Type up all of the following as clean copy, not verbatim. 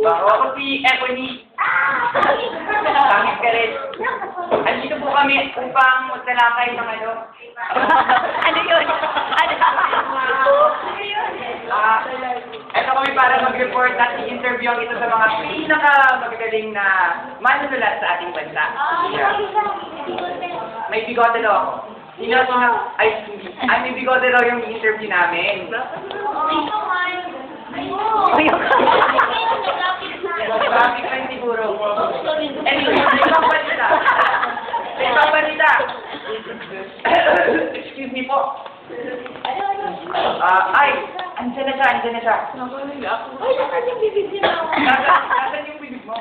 Ako si Ebony. Pangit ka rin. Andito po kami upang magtalakay ng ano. Ano yun? Ito kami para mag-report at i-interview ang isa sa mga pinakamagagaling na manunulat sa ating bansa. May bigote daw ako. Ay, may bigote daw yung interview namin. Traffic lang siguro. Anyway, may papanita. May papanita. Excuse me po. Ay, andyan na siya, andyan na siya. Ay, nasan yung bibig niya? Nasaan yung bibig mo?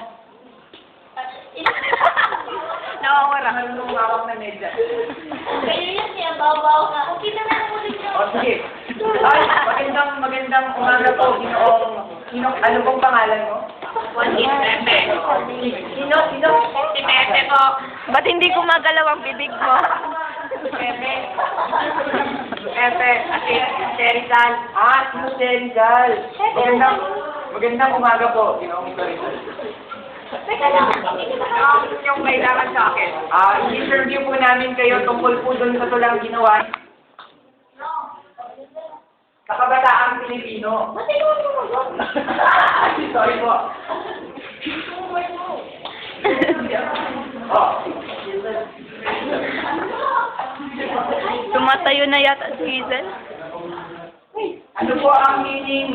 Nawawara. Nalulung hawak na medya. Kayo yan, siya, babaw ka. Okay na lang ulit yun. O, sige. Ay, magandang umaga po. Ano pong pangalan mo? Si Pepe. Sino? Si Pepe po. Ba't hindi gumagalaw ang bibig mo? Pepe. Pepe. Si Rizal. Sino si Rizal? Magandang umaga po. Ginoong Rizal. Teka lang. Yung kailangan sa akin. I-interview po namin kayo tungkol po doon sa tulang ginawa sa kabataang Pilipino. Ba't ikaw sumagot? Sorry po. Oh. Tumatayo na yata si Hazel. Ano po ang meaning